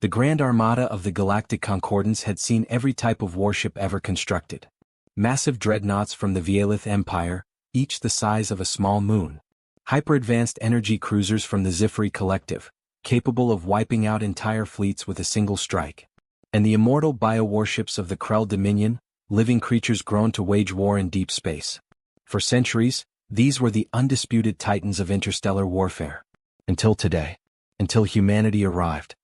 The Grand Armada of the Galactic Concordance had seen every type of warship ever constructed. Massive dreadnoughts from the Vialith Empire, each the size of a small moon. Hyper-advanced energy cruisers from the Zifri Collective, capable of wiping out entire fleets with a single strike. And the immortal biowarships of the Krell Dominion, living creatures grown to wage war in deep space. For centuries, these were the undisputed titans of interstellar warfare. Until today. Until humanity arrived.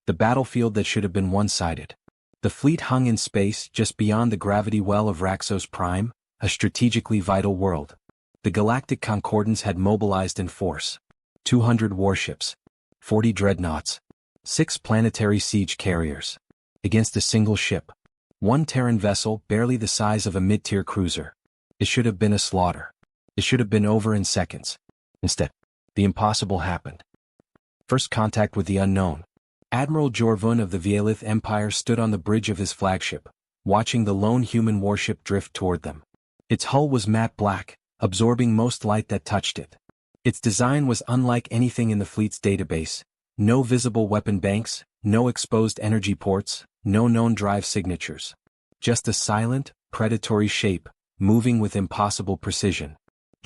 The battlefield that should have been one-sided. The fleet hung in space just beyond the gravity well of Raxos Prime, a strategically vital world. The Galactic Concordance had mobilized in force. 200 warships. 40 dreadnoughts. 6 planetary siege carriers. Against a single ship. One Terran vessel barely the size of a mid-tier cruiser. It should have been a slaughter. It should have been over in seconds. Instead, the impossible happened. First contact with the unknown. Admiral Jorvun of the Vialith Empire stood on the bridge of his flagship, watching the lone human warship drift toward them. Its hull was matte black, absorbing most light that touched it. Its design was unlike anything in the fleet's database. No visible weapon banks, no exposed energy ports, no known drive signatures. Just a silent, predatory shape, moving with impossible precision.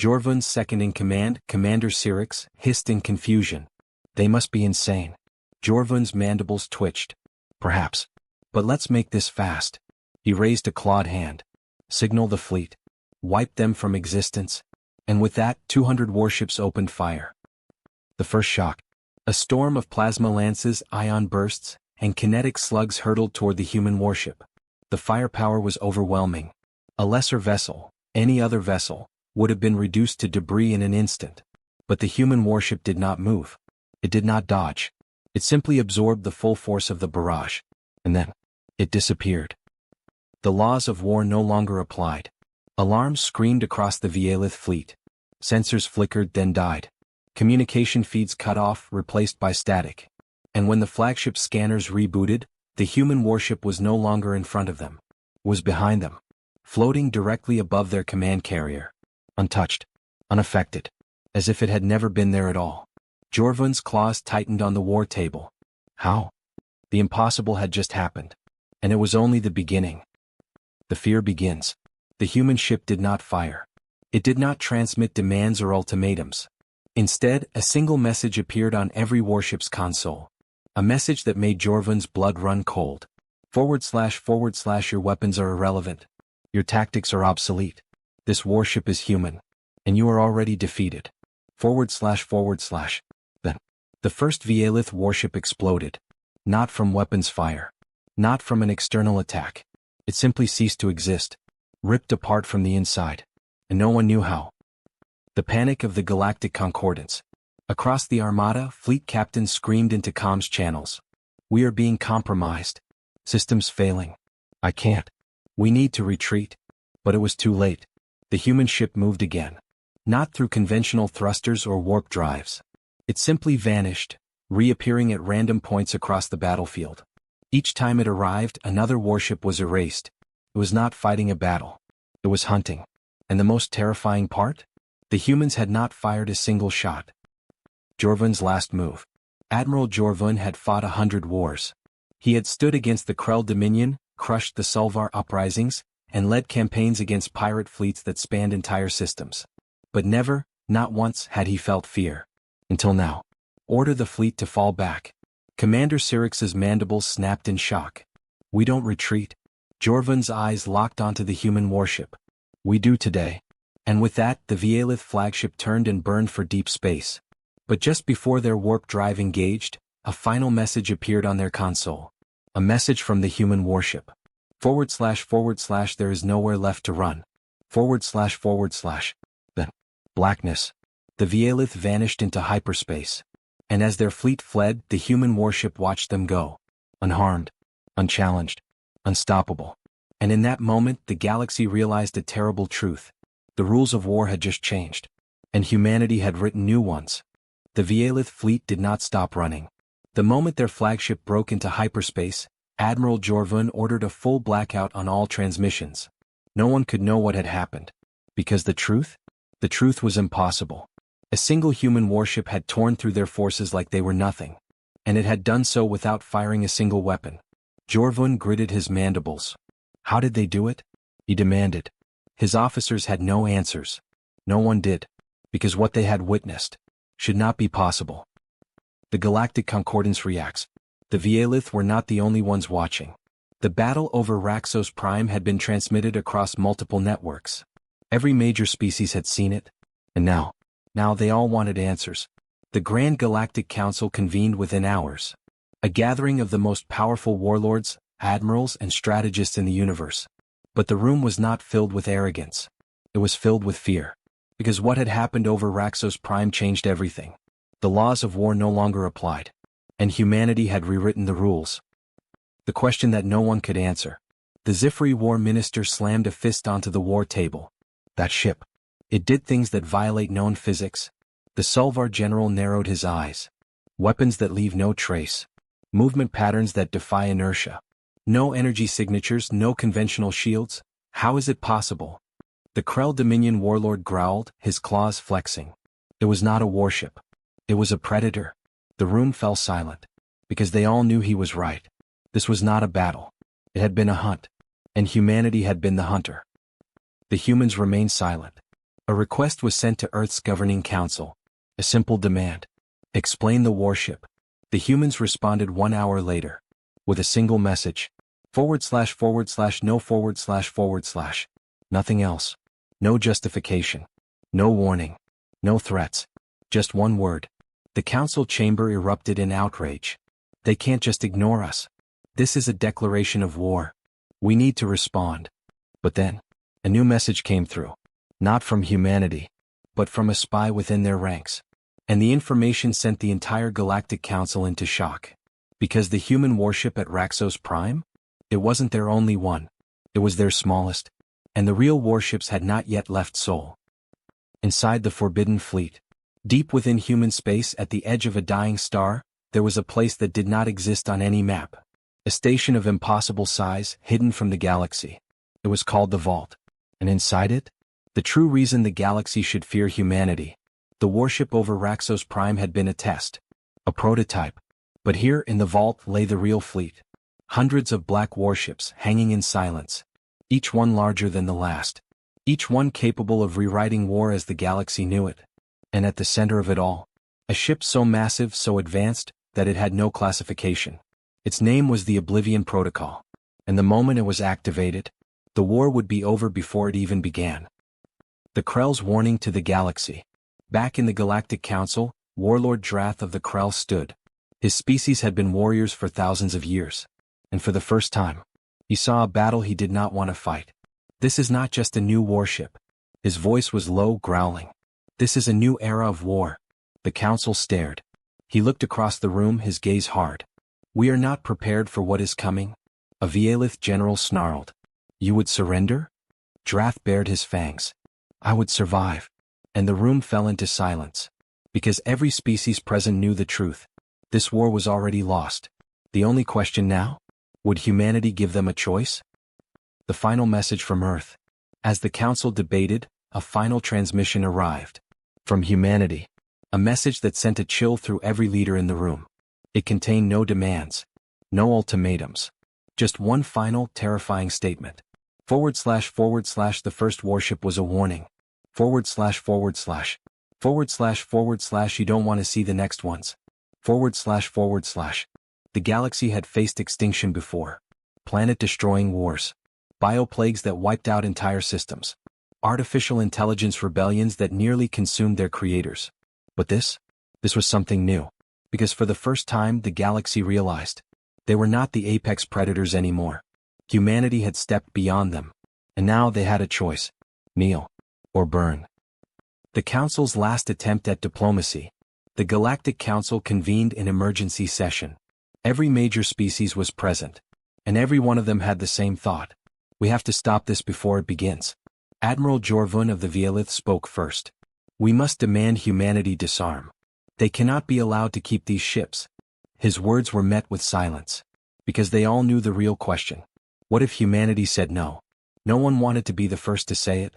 Jorvun's second-in-command, Commander Cyrix, hissed in confusion. They must be insane. Jorvun's mandibles twitched. Perhaps. But let's make this fast. He raised a clawed hand. Signal the fleet. Wipe them from existence. And with that, 200 warships opened fire. The first shock. A storm of plasma lances, ion bursts, and kinetic slugs hurtled toward the human warship. The firepower was overwhelming. A lesser vessel, any other vessel, would have been reduced to debris in an instant. But the human warship did not move. It did not dodge. It simply absorbed the full force of the barrage. And then, it disappeared. The laws of war no longer applied. Alarms screamed across the Vialith fleet. Sensors flickered then died. Communication feeds cut off, replaced by static. And when the flagship scanners rebooted, the human warship was no longer in front of them. It was behind them. Floating directly above their command carrier. Untouched. Unaffected. As if it had never been there at all. Jorvun's claws tightened on the war table. How? The impossible had just happened. And it was only the beginning. The fear begins. The human ship did not fire. It did not transmit demands or ultimatums. Instead, a single message appeared on every warship's console. A message that made Jorvun's blood run cold. / your weapons are irrelevant. Your tactics are obsolete. This warship is human. And you are already defeated. / Then, the first Vialith warship exploded. Not from weapons fire. Not from an external attack. It simply ceased to exist. Ripped apart from the inside. And no one knew how. The panic of the Galactic Concordance. Across the Armada, fleet captains screamed into comms channels. We are being compromised. Systems failing. I can't. We need to retreat. But it was too late. The human ship moved again. Not through conventional thrusters or warp drives. It simply vanished, reappearing at random points across the battlefield. Each time it arrived, another warship was erased. It was not fighting a battle. It was hunting. And the most terrifying part? The humans had not fired a single shot. Jorvun's last move. Admiral Jorvun had fought 100 wars. He had stood against the Krell Dominion, crushed the Sulvar uprisings, and led campaigns against pirate fleets that spanned entire systems. But never, not once, had he felt fear. Until now. Order the fleet to fall back. Commander Cyrix's mandibles snapped in shock. We don't retreat. Jorvun's eyes locked onto the human warship. We do today. And with that, the Vialith flagship turned and burned for deep space. But just before their warp drive engaged, a final message appeared on their console. A message from the human warship. / there is nowhere left to run. / Then, blackness. The Vialith vanished into hyperspace. And as their fleet fled, the human warship watched them go. Unharmed. Unchallenged. Unstoppable. And in that moment, the galaxy realized a terrible truth. The rules of war had just changed. And humanity had written new ones. The Vialith fleet did not stop running. The moment their flagship broke into hyperspace, Admiral Jorvun ordered a full blackout on all transmissions. No one could know what had happened. Because the truth was impossible. A single human warship had torn through their forces like they were nothing. And it had done so without firing a single weapon. Jorvun gritted his mandibles. How did they do it? He demanded. His officers had no answers. No one did. Because what they had witnessed should not be possible. The Galactic Concordance reacts. The Vialith were not the only ones watching. The battle over Raxos Prime had been transmitted across multiple networks. Every major species had seen it. And now they all wanted answers. The Grand Galactic Council convened within hours. A gathering of the most powerful warlords, admirals, and strategists in the universe. But the room was not filled with arrogance. It was filled with fear. Because what had happened over Raxos Prime changed everything. The laws of war no longer applied. And humanity had rewritten the rules. The question that no one could answer. The Zifri war minister slammed a fist onto the war table. That ship. It did things that violate known physics. The Sulvar general narrowed his eyes. Weapons that leave no trace. Movement patterns that defy inertia. No energy signatures, no conventional shields. How is it possible? The Krell Dominion warlord growled, his claws flexing. It was not a warship. It was a predator. The room fell silent. Because they all knew he was right. This was not a battle. It had been a hunt. And humanity had been the hunter. The humans remained silent. A request was sent to Earth's governing council. A simple demand. Explain the warship. The humans responded 1 hour later. With a single message. // no // Nothing else. No justification. No warning. No threats. Just one word. The council chamber erupted in outrage. They can't just ignore us. This is a declaration of war. We need to respond. But then, a new message came through. Not from humanity, but from a spy within their ranks. And the information sent the entire Galactic Council into shock. Because the human warship at Raxos Prime? It wasn't their only one. It was their smallest. And the real warships had not yet left Sol. Inside the Forbidden Fleet, deep within human space at the edge of a dying star, there was a place that did not exist on any map. A station of impossible size, hidden from the galaxy. It was called the Vault. And inside it, the true reason the galaxy should fear humanity. The warship over Raxos Prime had been a test. A prototype. But here in the Vault lay the real fleet. Hundreds of black warships hanging in silence. Each one larger than the last. Each one capable of rewriting war as the galaxy knew it. And at the center of it all, a ship so massive, so advanced, that it had no classification. Its name was the Oblivion Protocol. And the moment it was activated, the war would be over before it even began. The Krell's warning to the galaxy. Back in the Galactic Council, Warlord Drath of the Krell stood. His species had been warriors for thousands of years. And for the first time, he saw a battle he did not want to fight. This is not just a new warship. His voice was low, growling. This is a new era of war. The council stared. He looked across the room, his gaze hard. We are not prepared for what is coming. A Vialith general snarled. You would surrender? Drath bared his fangs. I would survive. And the room fell into silence. Because every species present knew the truth. This war was already lost. The only question now? Would humanity give them a choice? The final message from Earth. As the council debated, a final transmission arrived. From humanity. A message that sent a chill through every leader in the room. It contained no demands. No ultimatums. Just one final, terrifying statement. / the first warship was a warning. / you don't want to see the next ones. / The galaxy had faced extinction before. Planet-destroying wars. Bioplagues that wiped out entire systems. Artificial intelligence rebellions that nearly consumed their creators. But this was something new. Because for the first time the galaxy realized. They were not the apex predators anymore. Humanity had stepped beyond them. And now they had a choice. Kneel. Or burn. The Council's last attempt at diplomacy. The Galactic Council convened an emergency session. Every major species was present. And every one of them had the same thought. We have to stop this before it begins. Admiral Jorvun of the Vialith spoke first. We must demand humanity disarm. They cannot be allowed to keep these ships. His words were met with silence. Because they all knew the real question. What if humanity said no? No one wanted to be the first to say it.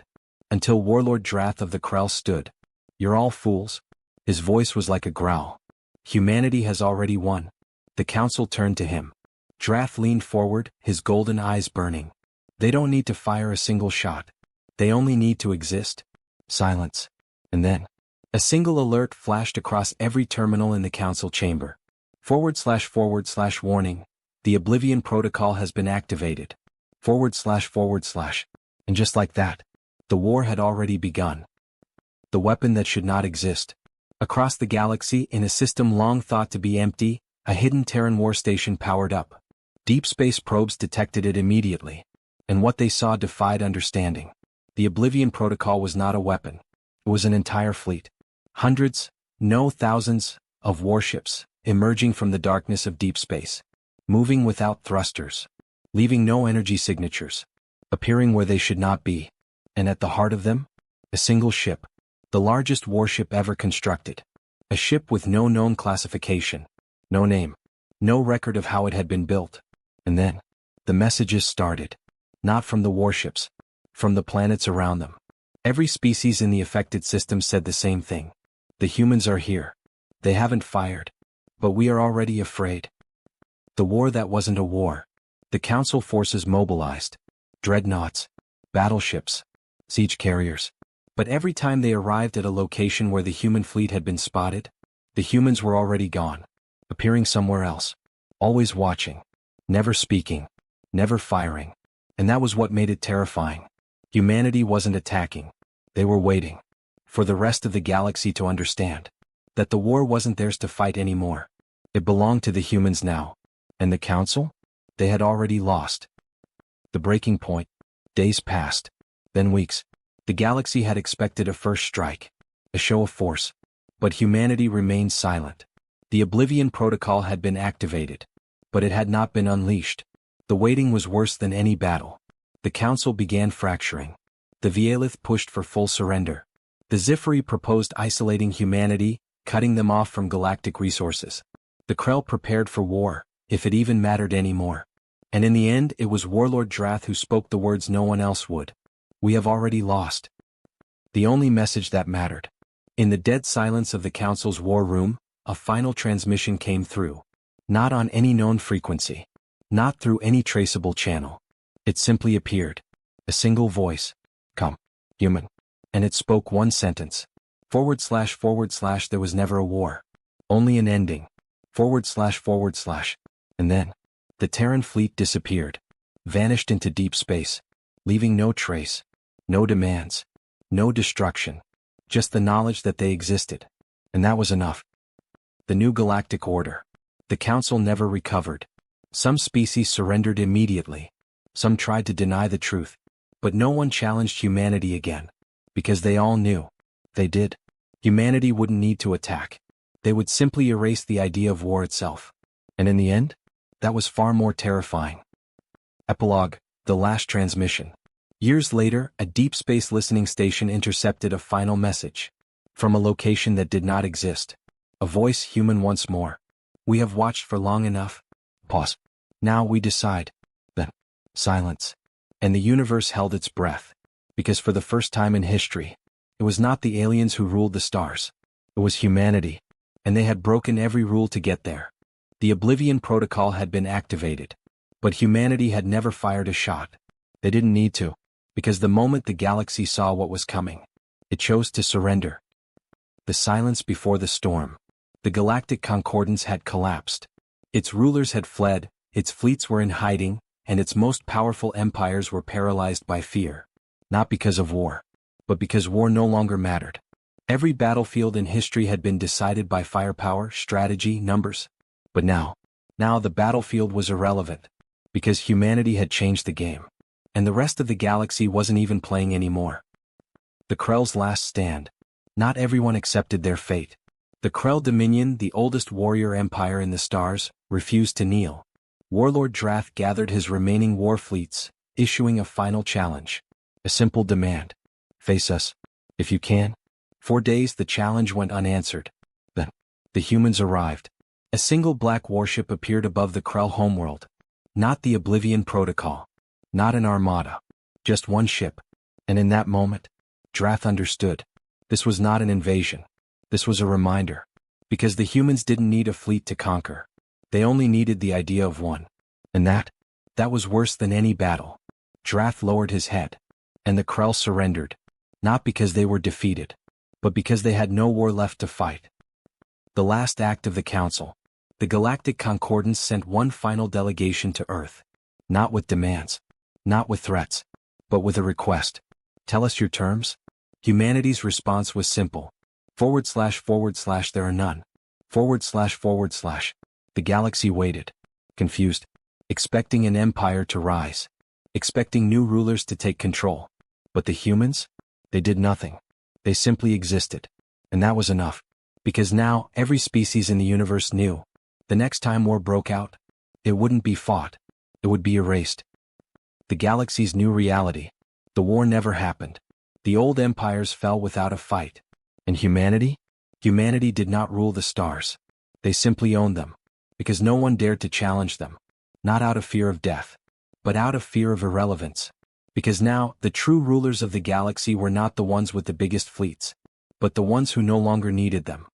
Until Warlord Drath of the Krell stood. You're all fools. His voice was like a growl. Humanity has already won. The council turned to him. Drath leaned forward, his golden eyes burning. They don't need to fire a single shot. They only need to exist. Silence. And then, a single alert flashed across every terminal in the council chamber. // warning. The Oblivion Protocol has been activated. // And just like that, the war had already begun. The weapon that should not exist. Across the galaxy, in a system long thought to be empty, a hidden Terran war station powered up. Deep space probes detected it immediately. And what they saw defied understanding. The Oblivion Protocol was not a weapon. It was an entire fleet. Hundreds, no thousands, of warships, emerging from the darkness of deep space. Moving without thrusters. Leaving no energy signatures. Appearing where they should not be. And at the heart of them, a single ship. The largest warship ever constructed. A ship with no known classification. No name. No record of how it had been built. And then, the messages started. Not from the warships. From the planets around them. Every species in the affected system said the same thing. The humans are here. They haven't fired. But we are already afraid. The war that wasn't a war. The council forces mobilized. Dreadnoughts. Battleships. Siege carriers. But every time they arrived at a location where the human fleet had been spotted, the humans were already gone. Appearing somewhere else. Always watching. Never speaking. Never firing. And that was what made it terrifying. Humanity wasn't attacking. They were waiting. For the rest of the galaxy to understand. That the war wasn't theirs to fight anymore. It belonged to the humans now. And the council? They had already lost. The breaking point. Days passed. Then weeks. The galaxy had expected a first strike. A show of force. But humanity remained silent. The Oblivion Protocol had been activated. But it had not been unleashed. The waiting was worse than any battle. The council began fracturing. The Veilith pushed for full surrender. The Zifiri proposed isolating humanity, cutting them off from galactic resources. The Krell prepared for war, if it even mattered anymore. And in the end, it was Warlord Drath who spoke the words no one else would. We have already lost. The only message that mattered. In the dead silence of the council's war room, a final transmission came through. Not on any known frequency. Not through any traceable channel. It simply appeared. A single voice. Come, human. And it spoke one sentence. // there was never a war. Only an ending. // And then, the Terran fleet disappeared. Vanished into deep space. Leaving no trace. No demands. No destruction. Just the knowledge that they existed. And that was enough. The new galactic order. The council never recovered. Some species surrendered immediately. Some tried to deny the truth. But no one challenged humanity again. Because they all knew. They did. Humanity wouldn't need to attack. They would simply erase the idea of war itself. And in the end, that was far more terrifying. Epilogue, the last transmission. Years later, a deep space listening station intercepted a final message. From a location that did not exist. A voice human once more. We have watched for long enough. Pause. Now we decide. Then, silence. And the universe held its breath. Because for the first time in history, it was not the aliens who ruled the stars. It was humanity. And they had broken every rule to get there. The Oblivion Protocol had been activated. But humanity had never fired a shot. They didn't need to. Because the moment the galaxy saw what was coming, it chose to surrender. The silence before the storm. The Galactic Concordance had collapsed. Its rulers had fled, its fleets were in hiding, and its most powerful empires were paralyzed by fear. Not because of war, but because war no longer mattered. Every battlefield in history had been decided by firepower, strategy, numbers. But now the battlefield was irrelevant. Because humanity had changed the game. And the rest of the galaxy wasn't even playing anymore. The Krell's last stand. Not everyone accepted their fate. The Krell Dominion, the oldest warrior empire in the stars, refused to kneel. Warlord Drath gathered his remaining war fleets, issuing a final challenge. A simple demand. Face us. If you can. For days the challenge went unanswered. Then, the humans arrived. A single black warship appeared above the Krell homeworld. Not the Oblivion Protocol. Not an armada. Just one ship. And in that moment, Drath understood. This was not an invasion. This was a reminder. Because the humans didn't need a fleet to conquer. They only needed the idea of one. And that was worse than any battle. Drath lowered his head. And the Krell surrendered. Not because they were defeated, but because they had no war left to fight. The last act of the Council. The Galactic Concordance sent one final delegation to Earth. Not with demands. Not with threats. But with a request. Tell us your terms? Humanity's response was simple. // there are none. / The galaxy waited. Confused. Expecting an empire to rise. Expecting new rulers to take control. But the humans? They did nothing. They simply existed. And that was enough. Because now, every species in the universe knew. The next time war broke out, it wouldn't be fought. It would be erased. The galaxy's new reality. The war never happened. The old empires fell without a fight. And humanity? Humanity did not rule the stars. They simply owned them. Because no one dared to challenge them. Not out of fear of death. But out of fear of irrelevance. Because now, the true rulers of the galaxy were not the ones with the biggest fleets. But the ones who no longer needed them.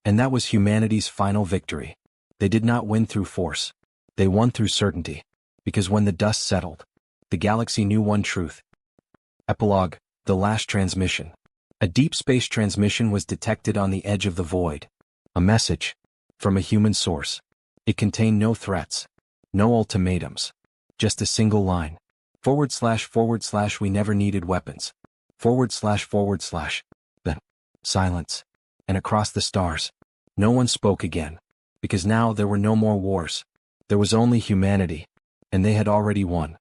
And that was humanity's final victory. They did not win through force. They won through certainty. Because when the dust settled, the galaxy knew one truth. Epilogue, the last transmission. A deep space transmission was detected on the edge of the void. A message. From a human source. It contained no threats. No ultimatums. Just a single line. / we never needed weapons. / Then, silence. And across the stars, no one spoke again. Because now there were no more wars. There was only humanity. And they had already won.